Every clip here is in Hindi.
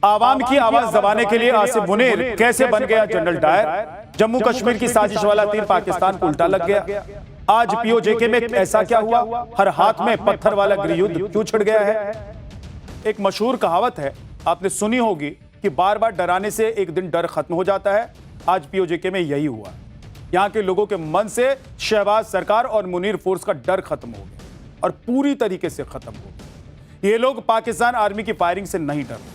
आवाम की आवाज दबाने के लिए आसिफ मुनीर कैसे बन गया जनरल डायर। जम्मू कश्मीर की साजिश वाला तीर पाकिस्तान को उल्टा लग गया। आज पीओजेके में ऐसा क्या हुआ, हर हाथ में पत्थर वाला गृह युद्ध क्यों छिड़ गया है। एक मशहूर कहावत है, आपने सुनी होगी कि बार बार डराने से एक दिन डर खत्म हो जाता है। आज पीओजेके में यही हुआ। यहां के लोगों के मन से शहबाज सरकार और मुनीर फोर्स का डर खत्म हो गया और पूरी तरीके से खत्म हो गया। ये लोग पाकिस्तान आर्मी की फायरिंग से नहीं डर रहे।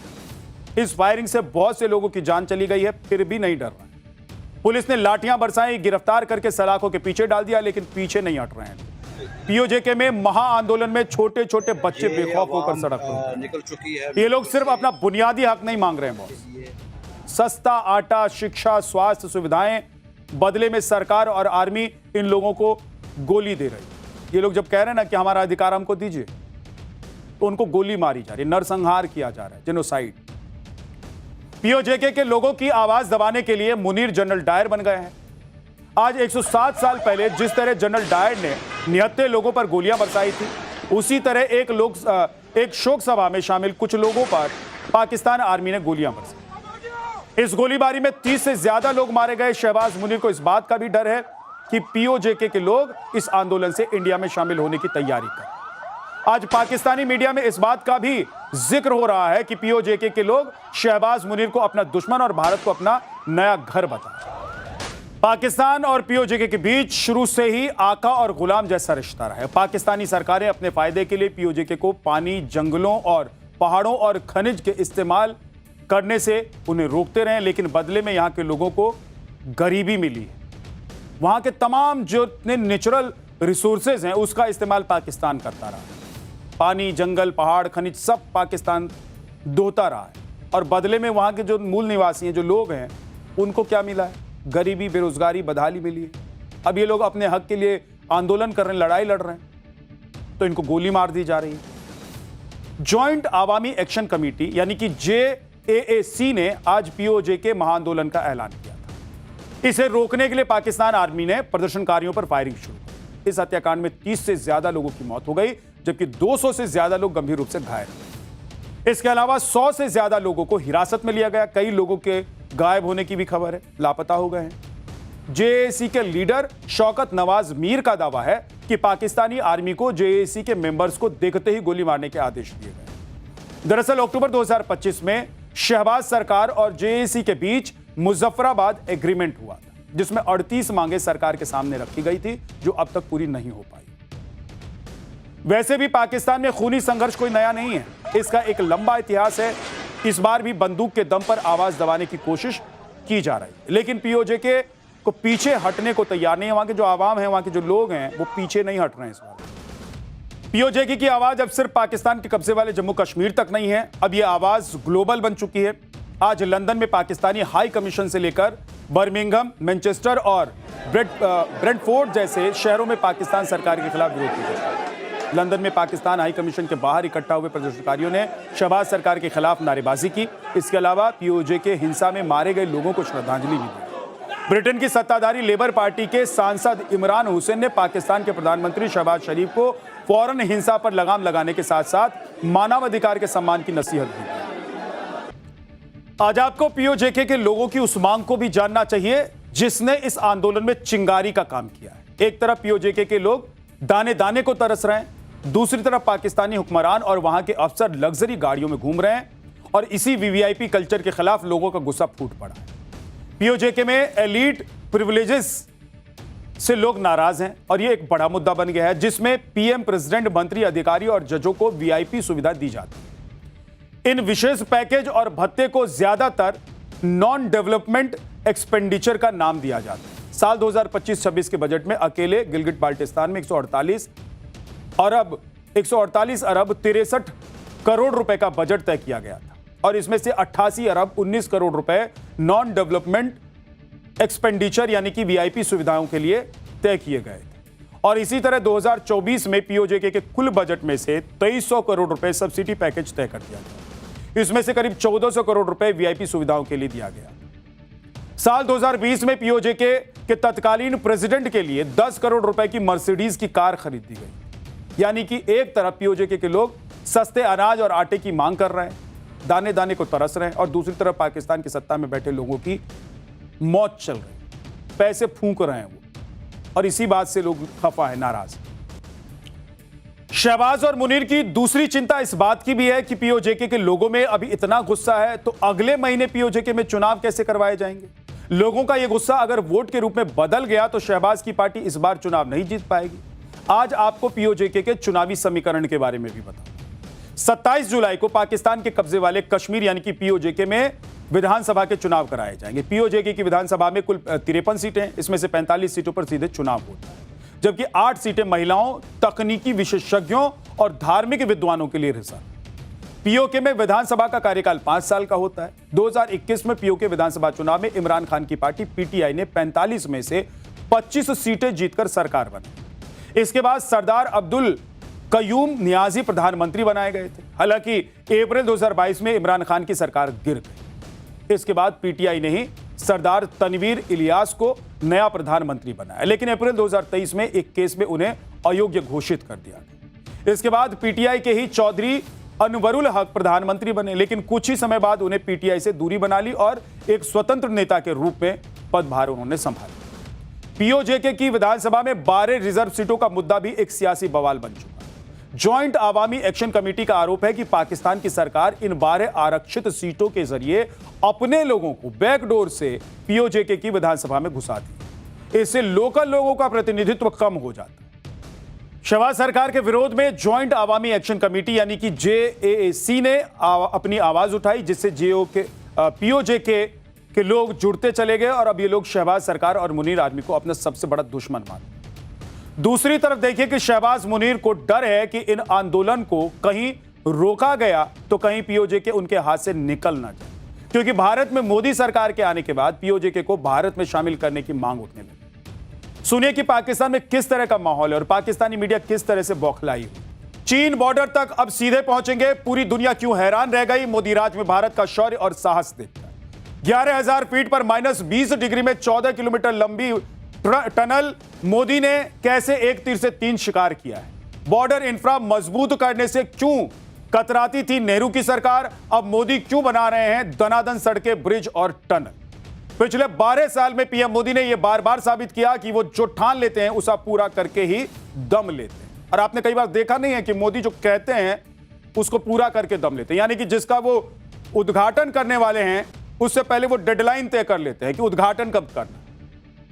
इस फायरिंग से बहुत से लोगों की जान चली गई है, फिर भी नहीं डर रहे। पुलिस ने लाठियां बरसाई, गिरफ्तार करके सलाखों के पीछे डाल दिया, लेकिन पीछे नहीं हट रहे हैं। पीओजेके में महा आंदोलन में छोटे छोटे बच्चे बेखौफ होकर सड़क पर निकल चुकी है। ये लोग सिर्फ अपना बुनियादी हक नहीं मांग रहे हैं बॉस। सस्ता आटा, शिक्षा, स्वास्थ्य सुविधाएं, बदले में सरकार और आर्मी इन लोगों को गोली दे रही। ये लोग जब कह रहे हैं ना कि हमारा अधिकार हमको दीजिए, तो उनको गोली मारी जा रही है, नरसंहार किया जा रहा है, जेनोसाइड। पीओजेके के लोगों की आवाज दबाने के लिए मुनीर जनरल डायर बन गए हैं। आज 107 साल पहले जिस तरह जनरल डायर ने 79 लोगों पर गोलियां बरसाई थी, उसी तरह एक शोक सभा में शामिल कुछ लोगों पर पाकिस्तान आर्मी ने गोलियां बरसाई। इस गोलीबारी में 30 से ज्यादा लोग मारे गए। शहबाज मुनीर को इस बात का भी डर है कि पीओजेके के लोग इस आंदोलन से इंडिया में शामिल होने की तैयारी कर। आज पाकिस्तानी मीडिया में इस बात का भी जिक्र हो रहा है कि पीओजेके के लोग शहबाज मुनीर को अपना दुश्मन और भारत को अपना नया घर बता। पाकिस्तान और पीओजेके के बीच शुरू से ही आका और गुलाम जैसा रिश्ता रहा है। पाकिस्तानी सरकारें अपने फायदे के लिए पीओजेके को पानी, जंगलों और पहाड़ों और खनिज के इस्तेमाल करने से उन्हें रोकते रहे, लेकिन बदले में यहां के लोगों को गरीबी मिली है। वहां के तमाम जो नेचुरल रिसोर्सेज हैं उसका इस्तेमाल पाकिस्तान करता रहा। पानी, जंगल, पहाड़, खनिज सब पाकिस्तान दोहता रहा है, और बदले में वहां के जो मूल निवासी हैं, जो लोग हैं, उनको क्या मिला है? गरीबी, बेरोजगारी, बदहाली मिली है। अब ये लोग अपने हक के लिए आंदोलन कर रहे हैं, लड़ाई लड़ रहे हैं, तो इनको गोली मार दी जा रही है। जॉइंट आवामी एक्शन कमेटी यानी कि JAAC ने आज पीओजेके महाआंदोलन का ऐलान किया था। इसे रोकने के लिए पाकिस्तान आर्मी ने प्रदर्शनकारियों पर फायरिंग शुरू की। इस हत्याकांड में 30 से ज्यादा लोगों की मौत हो गई, जबकि 200 से ज्यादा लोग गंभीर रूप से घायल हुए। इसके अलावा 100 से ज्यादा लोगों को हिरासत में लिया गया। कई लोगों के गायब होने की भी खबर है, लापता हो गए हैं। JAAC के लीडर शौकत नवाज मीर का दावा है कि पाकिस्तानी आर्मी को JAAC के मेंबर्स को देखते ही गोली मारने के आदेश दिए गए। दरअसल अक्टूबर 2025 में शहबाज सरकार और JAAC के बीच मुजफ्फराबाद एग्रीमेंट हुआ था, जिसमें 38 मांगे सरकार के सामने रखी गई थी, जो अब तक पूरी नहीं हो पाई। वैसे भी पाकिस्तान में खूनी संघर्ष कोई नया नहीं है, इसका एक लंबा इतिहास है। इस बार भी बंदूक के दम पर आवाज दबाने की कोशिश की जा रही है, लेकिन पीओजेके को पीछे हटने को तैयार नहीं है। वहां के जो आवाम है, वहां के जो लोग हैं, वो पीछे नहीं हट रहे हैं। इस बार पीओजेके की आवाज अब सिर्फ पाकिस्तान के कब्जे वाले जम्मू कश्मीर तक नहीं है, अब यह आवाज ग्लोबल बन चुकी है। आज लंदन में पाकिस्तानी हाई कमीशन से लेकर बर्मिंघम, मैनचेस्टर और ब्रेंटफोर्ड जैसे शहरों में पाकिस्तान सरकार के खिलाफ विरोध किया। लंदन में पाकिस्तान हाई कमीशन के बाहर इकट्ठा हुए प्रदर्शनकारियों ने शहबाज सरकार के खिलाफ नारेबाजी की। इसके अलावा पीओजेके हिंसा में मारे गए लोगों को श्रद्धांजलि भी दी। ब्रिटेन की सत्ताधारी लेबर पार्टी के सांसद इमरान हुसैन ने पाकिस्तान के प्रधानमंत्री शहबाज शरीफ को फौरन हिंसा पर लगाम लगाने के साथ साथ मानवाधिकार के सम्मान की नसीहत दी। आज आपको पीओजेके के लोगों की उस मांग को भी जानना चाहिए जिसने इस आंदोलन में चिंगारी का काम किया है। एक तरफ पीओजेके के लोग दाने दाने को तरस रहे हैं, दूसरी तरफ पाकिस्तानी हुक्मरान और वहां के अफसर लग्जरी गाड़ियों में घूम रहे हैं, और इसी वीवीआईपी कल्चर के खिलाफ लोगों का गुस्सा फूट पड़ा है। पीओजेके में एलीट प्रिविलेजेस से लोग नाराज हैं, और यह एक बड़ा मुद्दा बन गया है, जिसमें पीएम, प्रेसिडेंट, मंत्री, अधिकारी और जजों को वीआईपी सुविधा दी जाती है। इन विशेष पैकेज और भत्ते को ज्यादातर नॉन डेवलपमेंट एक्सपेंडिचर का नाम दिया जाता है। साल 2025-26 के बजट में अकेले गिलगित बाल्टिस्तान में 148 अरब 63 करोड़ रुपए का बजट तय किया गया था, और इसमें से 88 अरब 19 करोड़ रुपए नॉन डेवलपमेंट एक्सपेंडिचर यानी कि वीआईपी सुविधाओं के लिए तय किए गए थे। और इसी तरह 2024 में पीओजेके के कुल बजट में से 2300 करोड़ रुपए सब्सिडी पैकेज तय कर दिया गया। इसमें से करीब 1400 करोड़ रुपए वीआईपी सुविधाओं के लिए दिया गया। साल 2020 में पीओजेके के तत्कालीन प्रेसिडेंट के लिए 10 करोड़ रुपए की मर्सिडीज की कार खरीद दी गई। यानी कि एक तरफ पीओजेके के लोग सस्ते अनाज और आटे की मांग कर रहे हैं, दाने दाने को तरस रहे हैं और दूसरी तरफ पाकिस्तान की सत्ता में बैठे लोगों की मौत चल रही है, पैसे फूंक रहे हैं वो, और इसी बात से लोग खफा है, नाराज। शहबाज और मुनीर की दूसरी चिंता इस बात की भी है कि पीओजेके के लोगों में अभी इतना गुस्सा है तो अगले महीने पीओजेके में चुनाव कैसे करवाए जाएंगे। लोगों का यह गुस्सा अगर वोट के रूप में बदल गया तो शहबाज की पार्टी इस बार चुनाव नहीं जीत पाएगी। आज आपको पीओजेके के चुनावी समीकरण के बारे में भी बताऊं। 27 जुलाई को पाकिस्तान के कब्जे वाले कश्मीर यानी कि पीओजेके में विधानसभा के चुनाव कराए जाएंगे। पीओजेके की विधानसभा में कुल 53 सीटें, इसमें से 45 सीटों पर सीधे चुनाव होता है, जबकि 8 सीटें महिलाओं, तकनीकी विशेषज्ञों और धार्मिक विद्वानों के लिए रिजर्व। पीओके में विधानसभा का कार्यकाल 5 साल का होता है। 2021 में पीओके विधानसभा चुनाव में इमरान खान की पार्टी पीटीआई ने 45 में से 25 सीटें जीतकर सरकार बनाई। इसके बाद सरदार अब्दुल कयूम नियाजी प्रधानमंत्री बनाए गए थे। हालांकि अप्रैल 2022 में इमरान खान की सरकार गिर गई। इसके बाद पीटीआई ने ही सरदार तनवीर इलियास को नया प्रधानमंत्री बनाया, लेकिन अप्रैल 2023 में एक केस में उन्हें अयोग्य घोषित कर दिया गया। इसके बाद पीटीआई के ही चौधरी अनवरुल हक प्रधानमंत्री बने, लेकिन कुछ ही समय बाद उन्हें पीटीआई से दूरी बना ली और एक स्वतंत्र नेता के रूप में पदभार उन्होंने संभाला। पीओजेके की विधानसभा में 12 रिजर्व सीटों का मुद्दा भी एक सियासी बवाल बन चुका है। ज्वाइंट आवामी एक्शन कमेटी का आरोप है कि पाकिस्तान की सरकार इन 12 आरक्षित सीटों के जरिए अपने लोगों को बैकडोर से पीओजेके की विधानसभा में घुसाती है। इससे लोकल लोगों का प्रतिनिधित्व कम हो जाता है। शहबाज सरकार के विरोध में ज्वाइंट आवामी एक्शन कमेटी यानी कि जेएसी ने अपनी आवाज उठाई, जिससे पीओजेके के लोग जुड़ते चले गए और अब ये लोग शहबाज सरकार और मुनीर आर्मी को अपना सबसे बड़ा दुश्मन मानते। दूसरी तरफ देखिए कि शहबाज मुनीर को डर है कि इन आंदोलन को कहीं रोका गया तो कहीं पीओजेके उनके हाथ से निकल ना जाए, क्योंकि भारत में मोदी सरकार के आने के बाद पीओजेके को भारत में शामिल करने की मांग उठने लगी। सुनिए कि पाकिस्तान में किस तरह का माहौल है और पाकिस्तानी मीडिया किस तरह से बौखलाई हुई। चीन बॉर्डर तक अब सीधे पहुंचेंगे, पूरी दुनिया क्यों हैरान रह गई मोदी राज में भारत का शौर्य और साहस देखकर। 11,000 फीट पर -20 डिग्री में 14 किलोमीटर लंबी टनल मोदी ने कैसे एक तीर से 3 शिकार किया है। बॉर्डर इंफ्रा मजबूत करने से क्यों कतराती थी नेहरू की सरकार, अब मोदी क्यों बना रहे हैं दनादन सड़कें, ब्रिज और टनल। पिछले 12 साल में पीएम मोदी ने यह बार बार साबित किया कि वो जो ठान लेते हैं उसे पूरा करके ही दम लेते हैं। और आपने कई बार देखा नहीं है कि मोदी जो कहते हैं उसको पूरा करके दम लेते हैं, यानी कि जिसका वो उद्घाटन करने वाले हैं उससे पहले वो डेडलाइन तय कर लेते हैं कि उद्घाटन कब करना,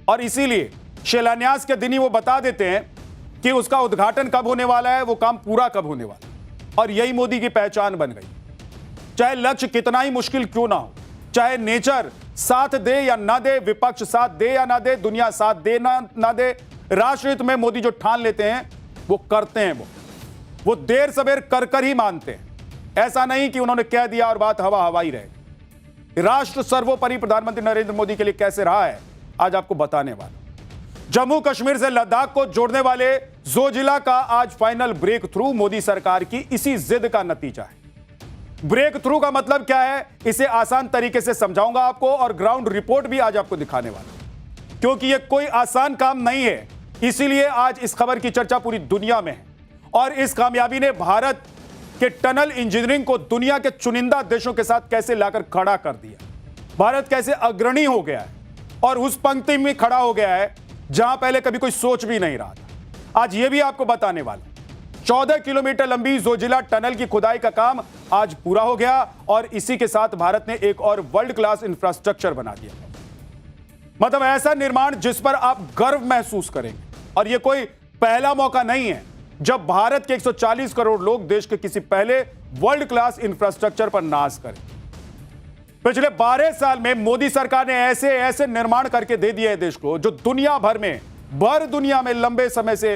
और इसीलिए शिलान्यास के दिन ही वो बता देते हैं कि उसका उद्घाटन कब होने वाला है, वो काम पूरा कब होने वाला है। और यही मोदी की पहचान बन गई। चाहे लक्ष्य कितना ही मुश्किल क्यों ना हो, चाहे नेचर साथ दे या ना दे, विपक्ष साथ दे या ना दे, दुनिया साथ दे ना दे, राष्ट्रहित में मोदी जो ठान लेते हैं वो करते हैं। वो देर सवेर कर ही मानते हैं। ऐसा नहीं कि उन्होंने कह दिया और बात हवा हवा ही रहे। राष्ट्र सर्वोपरि प्रधानमंत्री नरेंद्र मोदी के लिए कैसे रहा है आज आपको बताने वाला। जम्मू कश्मीर से लद्दाख को जोड़ने वाले जोजिला का आज फाइनल ब्रेक थ्रू मोदी सरकार की इसी जिद का नतीजा है। ब्रेक थ्रू का मतलब क्या है, इसे आसान तरीके से समझाऊंगा आपको और ग्राउंड रिपोर्ट भी आज आपको दिखाने वाला, क्योंकि यह कोई आसान काम नहीं है। इसीलिए आज इस खबर की चर्चा पूरी दुनिया में है और इस कामयाबी ने भारत के टनल इंजीनियरिंग को दुनिया के चुनिंदा देशों के साथ कैसे लाकर खड़ा कर दिया। भारत कैसे अग्रणी हो गया है और उस पंक्ति में खड़ा हो गया है जहां पहले कभी कोई सोच भी नहीं रहा था। आज यह भी आपको बताने वाला। 14 किलोमीटर लंबी जोजिला टनल की खुदाई का काम आज पूरा हो गया और इसी के साथ भारत ने एक और वर्ल्ड क्लास इंफ्रास्ट्रक्चर बना दिया। मतलब ऐसा निर्माण जिस पर आप गर्व महसूस करेंगे। और यह कोई पहला मौका नहीं है जब भारत के 140 करोड़ लोग देश के किसी पहले वर्ल्ड क्लास इंफ्रास्ट्रक्चर पर नाज करें। पिछले 12 साल में मोदी सरकार ने ऐसे ऐसे निर्माण करके दे दिए देश को जो दुनिया भर में लंबे समय से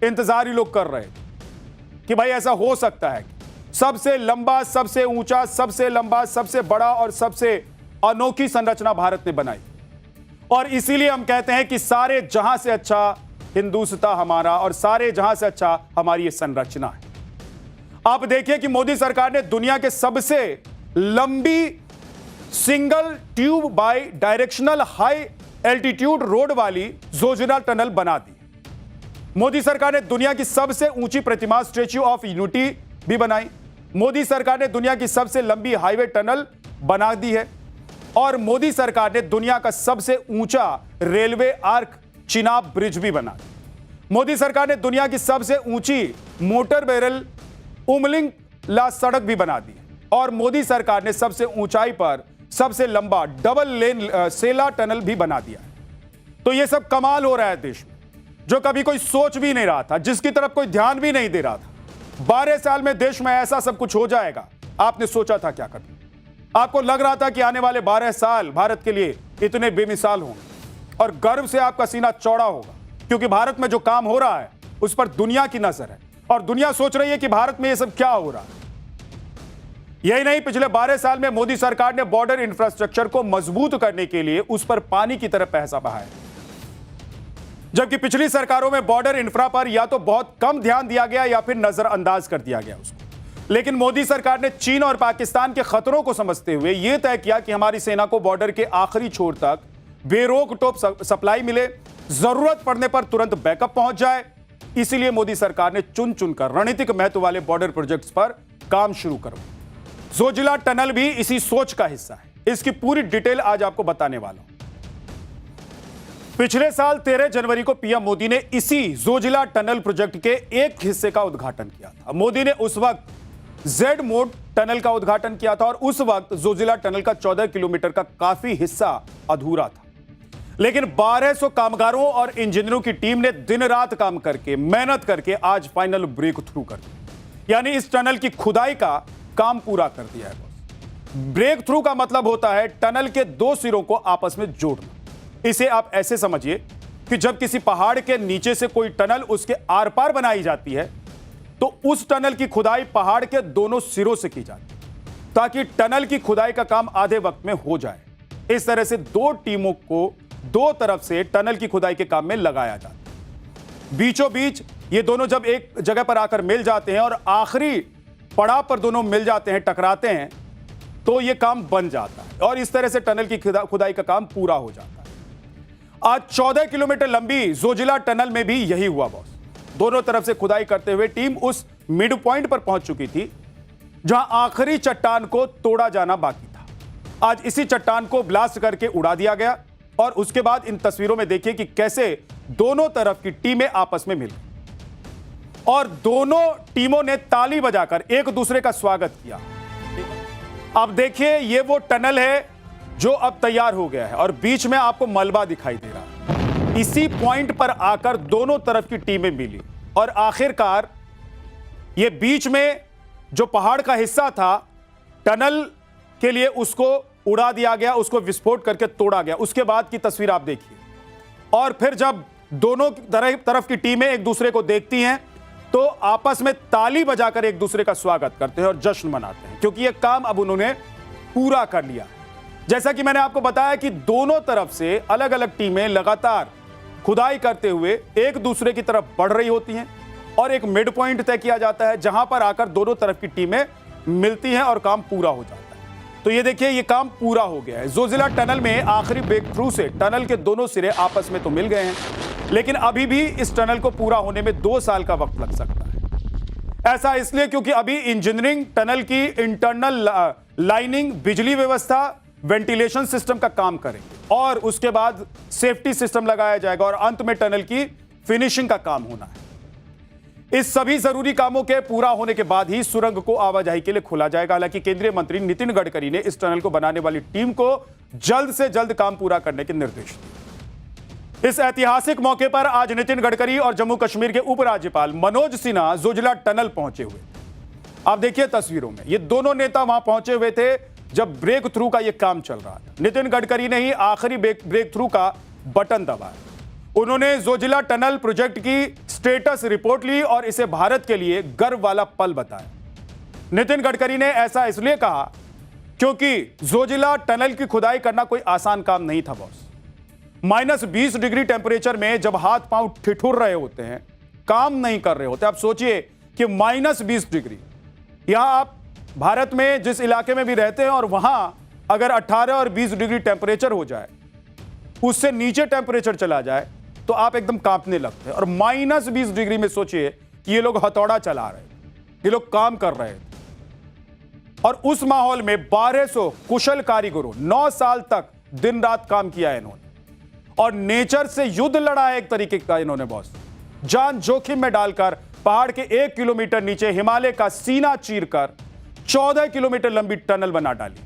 इंतजार ही लोग कर रहे थे कि भाई ऐसा हो सकता है। सबसे लंबा, सबसे ऊंचा, सबसे लंबा, सबसे बड़ा और सबसे अनोखी संरचना भारत ने बनाई। और इसीलिए हम कहते हैं कि सारे जहां से अच्छा हिंदुस्तान हमारा और सारे जहां से अच्छा हमारी ये संरचना है। आप देखिए कि मोदी सरकार ने दुनिया के सबसे लंबी single tube bye directional high altitude road वाली जोजिला टनल बना दी। मोदी सरकार ने दुनिया की सबसे ऊंची प्रतिमा स्टैच्यू ऑफ यूनिटी भी बनाई। मोदी सरकार ने दुनिया की सबसे लंबी हाईवे टनल बना दी है और मोदी सरकार ने दुनिया का सबसे ऊंचा रेलवे आर्क चिनाब ब्रिज भी बना दिया। मोदी सरकार ने दुनिया की सबसे ऊंची मोटर बैरल उमलिंग ला सड़क भी बना दी और मोदी सरकार ने सबसे ऊंचाई पर सबसे लंबा डबल लेन सेला टनल भी बना दिया है। तो यह सब कमाल हो रहा है देश में, जो कभी कोई सोच भी नहीं रहा था, जिसकी तरफ कोई ध्यान भी नहीं दे रहा था। 12 साल में देश में ऐसा सब कुछ हो जाएगा, आपने सोचा था क्या कभी? आपको लग रहा था कि आने वाले 12 साल भारत के लिए इतने बेमिसाल होंगे और गर्व से आपका सीना चौड़ा होगा, क्योंकि भारत में जो काम हो रहा है उस पर दुनिया की नजर है और दुनिया सोच रही है कि भारत में यह सब क्या हो रहा है। यही नहीं, पिछले 12 साल में मोदी सरकार ने बॉर्डर इंफ्रास्ट्रक्चर को मजबूत करने के लिए उस पर पानी की तरह पैसा बहाया, जबकि पिछली सरकारों में बॉर्डर इंफ्रा पर या तो बहुत कम ध्यान दिया गया या फिर नजरअंदाज कर दिया गया उसको। लेकिन मोदी सरकार ने चीन और पाकिस्तान के खतरों को समझते हुए यह तय किया कि हमारी सेना को बॉर्डर के आखिरी छोर तक बेरोक टोक सप्लाई मिले, जरूरत पड़ने पर तुरंत बैकअप पहुंच जाए। इसीलिए मोदी सरकार ने चुन चुनकर रणनीतिक महत्व वाले बॉर्डर प्रोजेक्ट्स पर काम शुरू करवाया। जोजिला टनल भी इसी सोच का हिस्सा है। इसकी पूरी डिटेल आज आपको बताने वाला हूं। पिछले साल 13 जनवरी को पीएम मोदी ने इसी जोजिला टनल प्रोजेक्ट के एक हिस्से का उद्घाटन किया था। मोदी ने उस वक्त जेड मोड टनल का उद्घाटन किया था और उस वक्त जोजिला टनल का 14 किलोमीटर का काफी हिस्सा अधूरा था। लेकिन 1200 कामगारों और इंजीनियरों की टीम ने दिन रात काम करके, मेहनत करके आज फाइनल ब्रेक थ्रू कर दिया, यानी इस टनल की खुदाई का काम पूरा कर दिया है। ब्रेक थ्रू का मतलब होता है टनल के दो सिरों को आपस में जोड़ना। इसे आप ऐसे समझिए कि जब किसी पहाड़ के नीचे से कोई टनल उसके आर पार बनाई जाती है तो उस टनल की खुदाई पहाड़ के दोनों सिरों से की जाती है, ताकि टनल की खुदाई का काम आधे वक्त में हो जाए। इस तरह से दो टीमों को दो तरफ से टनल की खुदाई के काम में लगाया जाता है। बीचों बीच ये दोनों जब एक जगह पर आकर मिल जाते हैं और आखिरी पड़ाव पर दोनों मिल जाते हैं, टकराते हैं, तो यह काम बन जाता है और इस तरह से टनल की खुदाई का काम पूरा हो जाता है। आज 14 किलोमीटर लंबी जोजिला टनल में भी यही हुआ बॉस। दोनों तरफ से खुदाई करते हुए टीम उस मिड पॉइंट पर पहुंच चुकी थी जहां आखिरी चट्टान को तोड़ा जाना बाकी था। आज इसी चट्टान को ब्लास्ट करके उड़ा दिया गया और उसके बाद इन तस्वीरों में देखिए कि कैसे दोनों तरफ की टीमें आपस में मिल गई और दोनों टीमों ने ताली बजाकर एक दूसरे का स्वागत किया। अब देखिए, ये वो टनल है जो अब तैयार हो गया है और बीच में आपको मलबा दिखाई दे रहा है। इसी पॉइंट पर आकर दोनों तरफ की टीमें मिली और आखिरकार ये बीच में जो पहाड़ का हिस्सा था टनल के लिए, उसको उड़ा दिया गया, उसको विस्फोट करके तोड़ा गया। उसके बाद की तस्वीर आप देखिए और फिर जब दोनों तरफ की टीमें एक दूसरे को देखती हैं तो आपस में ताली बजाकर एक दूसरे का स्वागत करते हैं और जश्न मनाते हैं, क्योंकि यह काम अब उन्होंने पूरा कर लिया। जैसा कि मैंने आपको बताया कि दोनों तरफ से अलग अलग टीमें लगातार खुदाई करते हुए एक दूसरे की तरफ बढ़ रही होती हैं और एक मिड पॉइंट तय किया जाता है जहां पर आकर दोनों तरफ की टीमें मिलती हैं और काम पूरा हो जाता है। तो ये देखिए, ये काम पूरा हो गया है। जोजिला टनल में आखिरी ब्रेक थ्रू से टनल के दोनों सिरे आपस में तो मिल गए हैं, लेकिन अभी भी इस टनल को पूरा होने में 2 साल का वक्त लग सकता है। ऐसा इसलिए क्योंकि अभी इंजीनियरिंग, टनल की इंटरनल लाइनिंग, बिजली व्यवस्था, वेंटिलेशन सिस्टम का काम करेंगे और उसके बाद सेफ्टी सिस्टम लगाया जाएगा और अंत में टनल की फिनिशिंग का काम होना है। इस सभी जरूरी कामों के पूरा होने के बाद ही सुरंग को आवाजाही के लिए खोला जाएगा। हालांकि केंद्रीय मंत्री नितिन गडकरी ने इस टनल को बनाने वाली टीम को जल्द से जल्द काम पूरा करने के निर्देश दिए। इस ऐतिहासिक मौके पर आज नितिन गडकरी और जम्मू कश्मीर के उपराज्यपाल मनोज सिन्हा जोजिला टनल पहुंचे हुए थे। आप देखिए तस्वीरों में, ये दोनों नेता वहां पहुंचे हुए थे जब ब्रेक थ्रू का यह काम चल रहा था। नितिन गडकरी ने ही आखिरी ब्रेक थ्रू का बटन दबाया। उन्होंने जोजिला टनल प्रोजेक्ट की स्टेटस रिपोर्ट ली और इसे भारत के लिए गर्व वाला पल बताया। नितिन गडकरी ने ऐसा इसलिए कहा क्योंकि जोजिला टनल की खुदाई करना कोई आसान काम नहीं था बॉस। -20 डिग्री टेम्परेचर में जब हाथ पांव ठिठुर रहे होते हैं, काम नहीं कर रहे होते। आप सोचिए कि -20 डिग्री, यहां आप भारत में जिस इलाके में भी रहते हैं और वहां अगर 18 और 20 डिग्री टेम्परेचर हो जाए, उससे नीचे टेम्परेचर चला जाए तो आप एकदम कांपने लगते हैं। और -20 डिग्री में सोचिए कि ये लोग हथौड़ा चला रहे थे, ये लोग काम कर रहे थे। और उस माहौल में 1200 कुशल कारीगरों 9 साल तक दिन रात काम किया है इन्होंने और नेचर से युद्ध लड़ा है एक तरीके का इन्होंने बॉस। जान जोखिम में डालकर पहाड़ के 1 किलोमीटर नीचे हिमालय का सीना चीरकर 14 किलोमीटर लंबी टनल बना डाली।